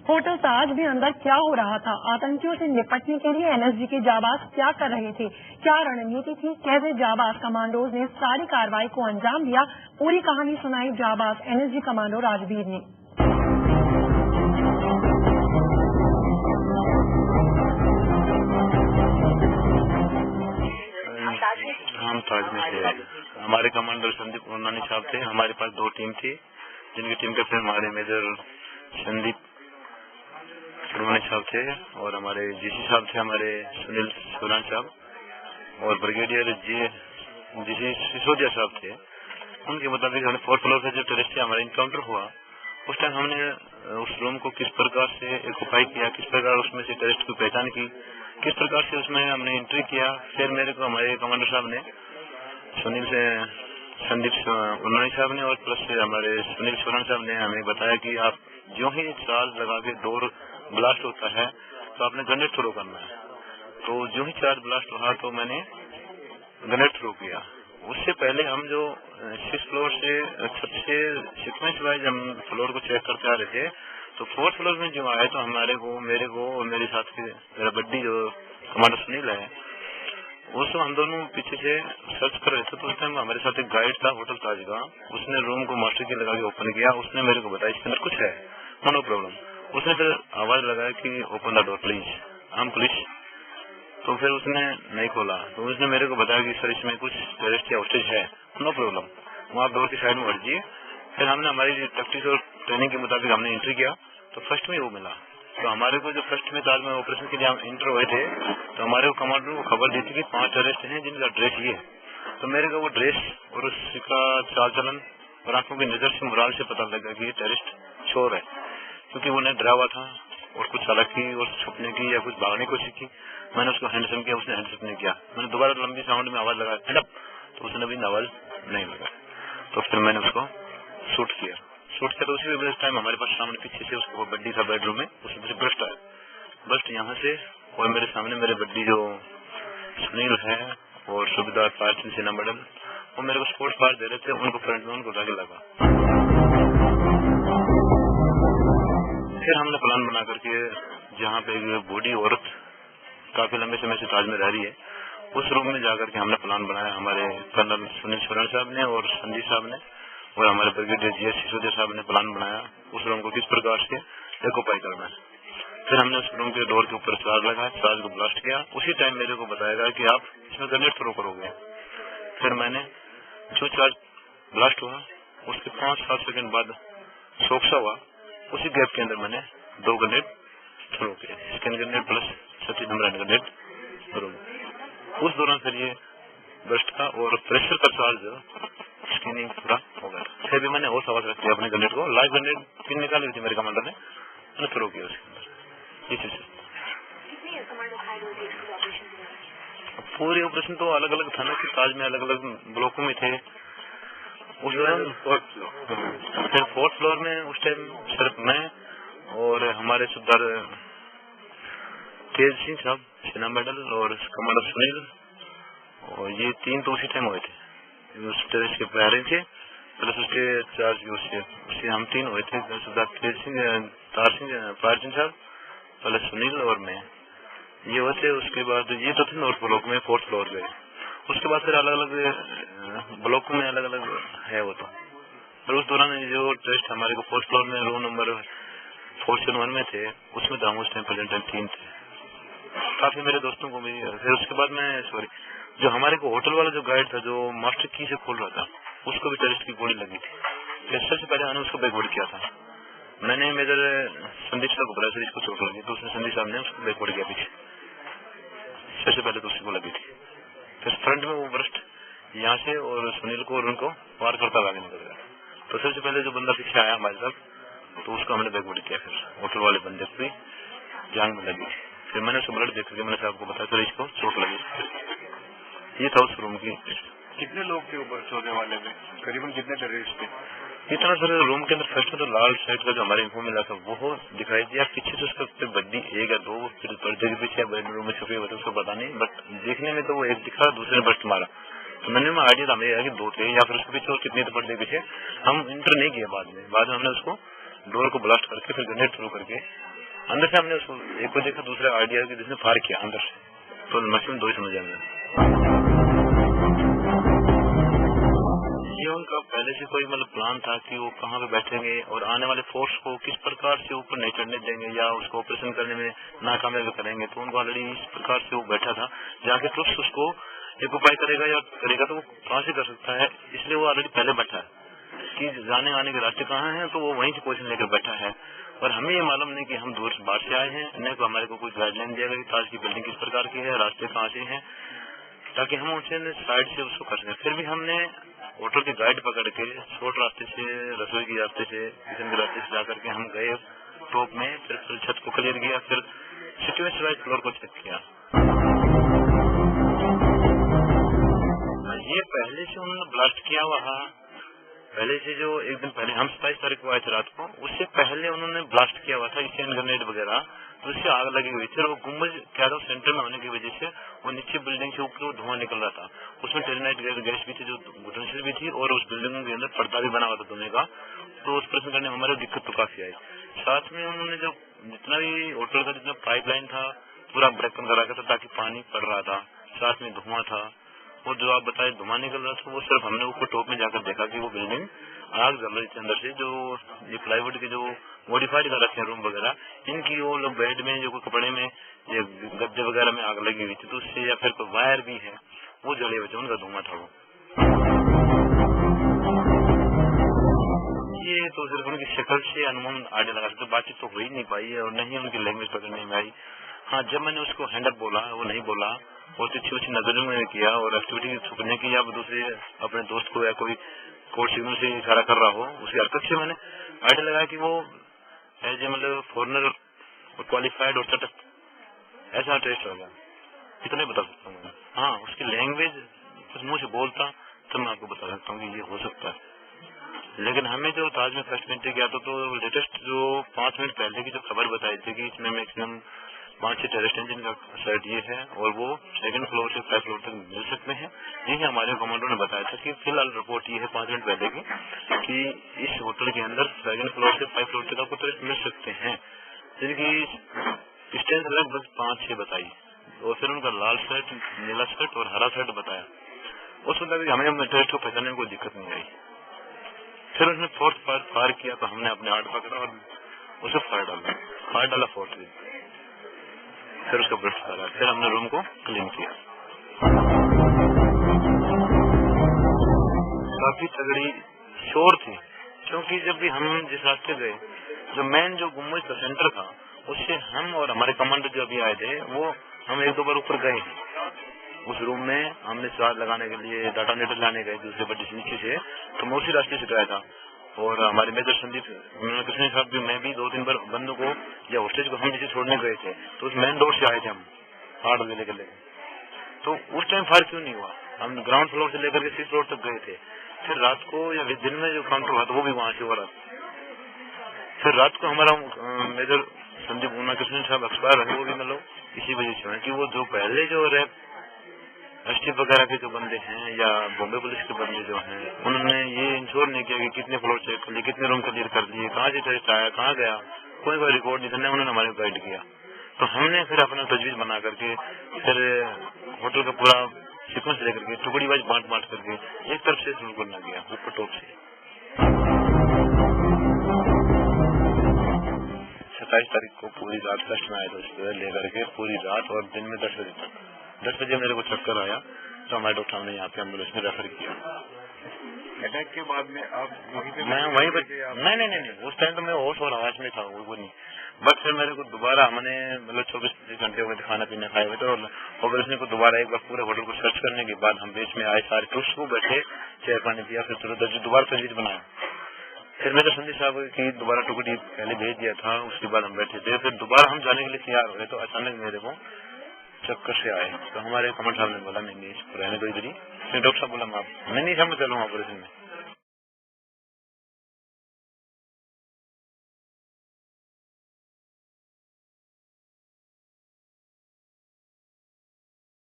Hotel ताज में अंदर क्या हो रहा था, आतंकियों से निपटने के लिए एनएसजी के जाबाज क्या कर रहे थे, क्या रणनीति थी, कैसे जाबाज कमांडोज ने सारी कार्रवाई को अंजाम दिया, पूरी कहानी सुनाई जाबाज एनएसजी कमांडो राजवीर ने। हम ताज में थे। हमारे कमांडर संदीप उन्नानी साहब थे। हमारे पास 2 टीम थी, जिनकी टीम कैप्टन हमारे मेजर संदीप उन्नानी साहब थे और हमारे जीसी साहब थे, हमारे सुनील सोलान साहब, और ब्रिगेडियर जीसी सिसोदिया साहब थे। उनके मुताबिक हमने 4th फ्लोर से जो टेररिस्ट से हमारा इनकाउंटर हुआ, उस टाइम हमने उस रूम को किस प्रकार से ऑक्यूपाई किया, किस प्रकार उसमें से टेररिस्ट की पहचान की, किस प्रकार से उसमें हमने एंट्री किया। फिर मेरे को हमारे कमांडर साहब ने संदीप उन्नानी साहब ने और प्लस हमारे सुनील सोलान साहब ने हमें बताया कि आप जो ही चार्ज लगा के डोर ब्लास्ट होता है तो आपने ग्रेनेड थ्रो करना है। तो जो ही चार्ज ब्लास्ट हुआ तो मैंने ग्रेनेड थ्रो किया। उससे पहले हम जो 6 फ्लोर से सबसे सीक्वेंस वाइज हम फ्लोर को चेक करते आ रहे थे, तो 4th फ्लोर में जो आए तो मेरे को और मेरे साथ के मेरा बड्डी जो कमांडर सुनील है, उसको हम दोनों पीछे से सर्च कर रहे थे। तो उस टाइम हमारे साथ एक गाइड था होटल ताज का, उसने रूम को मास्टर की लगा के ओपन किया। उसने मेरे को बताया इसके अंदर कुछ है, नो प्रॉब्लम। उसने फिर आवाज लगाया कि ओपन द डोर प्लीज, हम पुलिस। तो फिर उसने नहीं खोला, तो उसने मेरे को बताया कि सर इसमें कुछ टेररिस्ट या होस्टेज है, नो प्रॉब्लम, वो आप डोर की साइड में हटिए। फिर हमने हमारी टैक्टिक्स और ट्रेनिंग के मुताबिक हमने एंट्री किया, तो फर्स्ट में वो मिला। तो हमारे को जो फर्स्ट में ताज में ऑपरेशन के लिए हम इंटर हुए थे, तो हमारे को कमांडर को खबर दी थी कि 5 टेररिस्ट हैं जिनका ड्रेस ये। तो मेरे को वो ड्रेस और उसका चाल चलन और आंखों की नजर से मोराल से पता लगा कि ये टेररिस्ट चोर है, क्योंकि वो ने डरा हुआ था और कुछ चालक की और छुपने की या कुछ भागने की कोशिश की। मैंने उसको हैंडसम किया, उसने हैंडसम नहीं किया। मैंने दोबारा लंबी साउंड में आवाज लगाया हैंड अप, तो उसने भी आवाज नहीं लगा। तो फिर मैंने उसको शूट किया। तो उसी टाइम हमारे पास सामने पीछे से उसको बड्डी था बेडरूम में, उसमें से ब्रस्ट आया, ब्रस्ट यहाँ से, और मेरे सामने मेरे बड्डी जो सुनील है और सुबेदार फायर सेना मेडल, वो मेरे को स्पोर्ट्स फायर दे रहे थे, उनको फ्रंट में उनको जाके लगा। फिर हमने प्लान बना करके जहाँ पे बूढ़ी औरत काफी लंबे समय से ताज में रह रही है, उस रूम में जाकर के हमने प्लान बनाया। हमारे कर्नल सुनील सोलान साहब ने और संदीप साहब ने और हमारे ब्रिगेडियर जीएस सिसोदिया साहब ने प्लान बनाया उस रूम को किस प्रकार से ऑक्यूपाई करना है। फिर हमने उस रूम के डोर के ऊपर चार्ज लगाया, चार्ज को ब्लास्ट किया। उसी टाइम मेरे को बताया गया कि आप इसमें ग्रेनेड थ्रो करोगे। फिर मैंने जो चार्ज ब्लास्ट हुआ उसके 5-7 सेकंड बाद सोक्सा हुआ, उसी गैप के अंदर मैंने 2 ग्रेनेड थ्रो किए, scan grenade plus 36 number grenade throw. उस दौरान फिर ये बस्ट था और प्रेशर का चार्ज स्कैनिंग पूरा हो गया। फिर भी मैंने और आवाज रखी अपने ग्रेनेड को, लाइव ग्रेनेड पिन निकाली थी मेरे कमांडर ने, मैंने थ्रो किया उसके अंदर। ये चीज पूरी ऑपरेशन तो अलग अलग था ना कि ताज में अलग अलग ब्लॉकों में थे। उस टाइम 4th फ्लोर में उस टाइम सिर्फ मैं और हमारे सुधार तेज सिंह साहब सेना मेडल और कमांडर सुनील, और ये 3 तो उसी टाइम हुए थे। उस टेररिस्ट के पैरिंग थे प्लस उसके चार्ज भी उससे हम 3 हुए थे, सुधार तेज सिंह, तार सिंह, फायर सिंह साहब प्लस सुनील और मैं, ये होते। उसके बाद ये तो थे नॉर्थ ब्लॉक में 4th फ्लोर पे। उसके बाद फिर अलग अलग ब्लॉकों में अलग अलग है वो तो। पर उस दौरान जो टेस्ट हमारे को 4th फ्लोर में रूम नंबर 471 में थे, उसमें तो हम उस टाइम प्रेजेंट 3 थे, काफी मेरे दोस्तों को भी। फिर उसके बाद में जो हमारे को होटल वाला जो गाइड था जो मास्टर की से खोल रहा था, उसको भी टेररिस्ट की गोली लगी थी। फिर सबसे पहले मैंने उसको बैकवर्ड किया था। मैंने मेजर संदीप साहब को बोला सर इसको चोट लगी, तो उसने संदीप साहब ने उसको बैकवर्ड किया पीछे। सबसे पहले तो उसी को लगी थी। फिर फ्रंट में वो ब्रस्ट यहाँ से और सुनील को और उनको वार करता आगे निकल गया। तो सबसे पहले जो बंदा पीछे आया हमारे साथ, तो उसको हमने बैकवर्ड किया। फिर होटल वाले बंदे को भी जांग में लगी थी। फिर मैंने उसको ब्लड देख करके मैंने साहब को बताया सर इसको चोट लगी। ये था उस रूम की। कितने लोग थे ऊपर सोने वाले में, करीबन कितने टेररिस्ट थे? इतना सर रूम के अंदर फर्स्ट में तो लाल साइड का जो हमारे इन्फो मिला था वो दिखाई दिया, पीछे से उसका बड्डी 1 या 2 फिर पर्दे के पीछे बेडरूम में छुपे हुए थे, उसको पता नहीं, बट देखने में तो वो एक दिखा, दूसरे ने बस्ट मारा। तो मैंने आइडिया था मेरा कि 2 थे या फिर उसके पीछे और कितने थे पर्दे के पीछे। हम इंटर नहीं किए बाद में हमने उसको डोर को ब्लास्ट करके फिर ग्रेनेड थ्रो करके अंदर से हमने उसको एक को देखा, दूसरा आइडिया कि जिसने फायर किया अंदर से, तो मैक्सिमम 2 ही समझ आएंगे। ये उनका पहले से कोई मतलब प्लान था कि वो कहाँ पे बैठेंगे और आने वाले फोर्स को किस प्रकार से ऊपर नहीं चढ़ने देंगे या उसको ऑपरेशन करने में नाकामयाब करेंगे। तो उनको ऑलरेडी इस प्रकार से वो बैठा था, जाके ट्रुप्स उसको एक उपाय करेगा या करेगा तो वो कहाँ से कर सकता है, इसलिए वो ऑलरेडी पहले बैठा है कि जाने आने के रास्ते कहाँ हैं, तो वो वहीं से पोजीशन लेकर बैठा है। और हमें ये मालूम नहीं कि हम दूर से बाहर से आए हैं, न को हमारे को कोई गाइडलाइन दिया गया कि ताज की बिल्डिंग किस प्रकार की है, रास्ते कहाँ से हैं, ताकि हम उनसे साइड से उसको कर सकें। फिर भी हमने होटल के गाइड पकड़ के शॉर्ट रास्ते से, रसोई के रास्ते से, किचन के रास्ते से जाकर के हम गए टॉप में, फिर छत को क्लियर किया, फिर सिक्योरिटी वाइज फ्लोर को चेक किया। ये पहले से उन्होंने ब्लास्ट किया हुआ, पहले से जो एक दिन पहले हम 27 तारीख को आए थे रात को, उससे पहले उन्होंने ब्लास्ट किया हुआ था स्टेन ग्रेनेड वगैरह, तो उससे आग लगी हुई थी। और वो गुम्बज क्या था सेंटर में होने की वजह से वो नीचे बिल्डिंग से ऊपर धुआं निकल रहा था, उसमें टेरिनाइट गैस भी थी, जो पोटेंशियल भी थी, और उस बिल्डिंग के अंदर पर्दा भी बना हुआ था धुएं का, तो उस प्रश्न करने में हमारे दिक्कत तो काफी आई। साथ में उन्होंने जो जितना भी होटल का जितना पाइपलाइन था पूरा ब्रेकन करा था ताकि पानी पड़ रहा था, साथ में धुआं था, और जो आप बताए धुआं निकल रहा था, वो सिर्फ हमने ऊपर टॉप में जाकर देखा कि वो बिल्डिंग आग जल रही थी अंदर से। जो ये प्लाईवुड के जो मॉडिफाइड कर रखे हैं रूम वगैरह, इनकी वो लोग बेड में जो कपड़े में ये गद्दे वगैरह में आग लगी हुई थी, तो उससे या फिर कोई वायर भी है वो जले हुए थे, उनका धुआं था वो। ये तो सिर्फ उनकी शक्ल से अनुमान आइडिया लगा सकते, बातचीत तो हो ही नहीं पाई है और नहीं उनकी लैंग्वेज पकड़ने में आई। हाँ, जब मैंने उसको हैंडअप बोला वो नहीं बोला, बहुत अच्छी अच्छी नजरों में किया और एक्टिविटी छुपने की या दूसरे अपने दोस्त को या कोई कोड सिग्नल से इशारा कर रहा हो, उसकी हरकत से मैंने आइडिया लगाया कि वो एज ए मतलब फॉरनर और क्वालिफाइड और चटक ऐसा टेस्ट होगा, इतना बता सकता हूँ। हाँ, उसकी लैंग्वेज कुछ मुंह से बोलता तब मैं आपको बता सकता हूँ कि ये हो सकता है। लेकिन हमें जो ताज में फर्स्ट एंट्री किया था, तो लेटेस्ट जो 5 मिनट पहले की जो खबर बताई थी कि इसमें मैक्सिमम 5 टेररिस्ट इंजन का साइट ये है और वो 2nd फ्लोर से 5 फ्लोर तक मिल सकते हैं। यही हमारे कमांडो ने बताया था कि फिलहाल रिपोर्ट ये है 5 मिनट पहले की कि इस होटल के अंदर 2nd फ्लोर से 5 फ्लोर तक आपको टेररिस्ट मिल सकते हैं, जिनकी डिस्टेंस लगभग 5-6 बताई, और फिर उनका लाल शर्ट, नीला शर्ट और हरा शर्ट बताया। उस वक्त हमें टेररिस्ट को पहचानने में कोई दिक्कत नहीं आई। फिर उसने फोर्थ फायर किया तो हमने अपने आर्ट पकड़ा और उसे फायर डाला फोर्थ में, फिर उसका ब्रश डाला, फिर हमने रूम को क्लीन किया। काफी तगड़ी शोर थी, क्योंकि जब भी हम जिस रास्ते गए, जो मेन जो गुम्बज का सेंटर था, उससे हम और हमारे कमांडर जो अभी आए थे, वो हम 1-2 बार ऊपर गए। उस रूम में हमने चार्ज लगाने के लिए डाटा नेटर लाने गए दूसरे बड्डे से नीचे से, तो मैं उसी रास्ते से गया था। और हमारे मेजर संदीप कृष्ण साहब भी, मैं भी 2-3 बार बंदों को या होस्टेज को हम नीचे छोड़ने गए थे, तो उस मेन डोर से आए थे हम 8 बजे लेकर लेकर, तो उस टाइम फायर क्यों नहीं हुआ? हम ग्राउंड फ्लोर से लेकर के 6 फ्लोर तक गए थे। फिर रात को या दिन में जो काउंटर हुआ था वो भी वहां से हो रहा था। फिर रात को हमारा मेजर संदीप कृष्ण साहब एक्सपायर है, वो भी मतलब इसी वजह से है कि वो जो पहले जो रैप एसटीएफ वगैरह के जो बंदे हैं या बॉम्बे पुलिस के बंदे जो हैं, उन्होंने ये इंश्योर नहीं किया कि कितने फ्लोर चेक कर लिए, कितने रूम क्लियर कर लिए, कहाँ से टेस्ट आया, कहाँ गया, कोई रिकॉर्ड नहीं था, उन्होंने हमारे को गाइड किया। तो हमने फिर अपना तजवीज बना करके फिर होटल का पूरा सीक्वेंस लेकर के टुकड़ी वाइज बांट करके एक तरफ से शुरू करना गया ऊपर टॉप से। 27 तारीख को पूरी रात कष्ट में आए थे उसको लेकर के, पूरी रात और दिन में 10 बजे तक। 10 बजे मेरे को चक्कर आया तो हमारे डॉक्टर ने यहाँ पे एम्बुलेंस में रेफर किया। अटैक के बाद में आप मैं वहीं पर नहीं, उस टाइम तो मैं होश और आवाज में था, वो नहीं। बट फिर मेरे को दोबारा हमने मतलब 24 घंटे हो गए खाना पीना खाए हुए थे, और ऑपरेशन को दोबारा एक बार पूरे होटल को सर्च करने के बाद हम बीच में आए, सारे टूरिस्ट को बैठे, चाय पानी पिया, फिर दोबारा तजवीज बनाया। फिर मेरे संदीप साहब की दोबारा टुकड़ी पहले भेज दिया था, उसके बाद हम बैठे थे। फिर दोबारा हम जाने के लिए तैयार हुए तो अचानक मेरे को चक्कर से आए, तो हमारे कमांडर साहब ने बोला नहीं इसको रहने दो इधर ही। फिर डॉक्टर साहब बोला मैं नहीं, मैं चलूंगा ऑपरेशन में।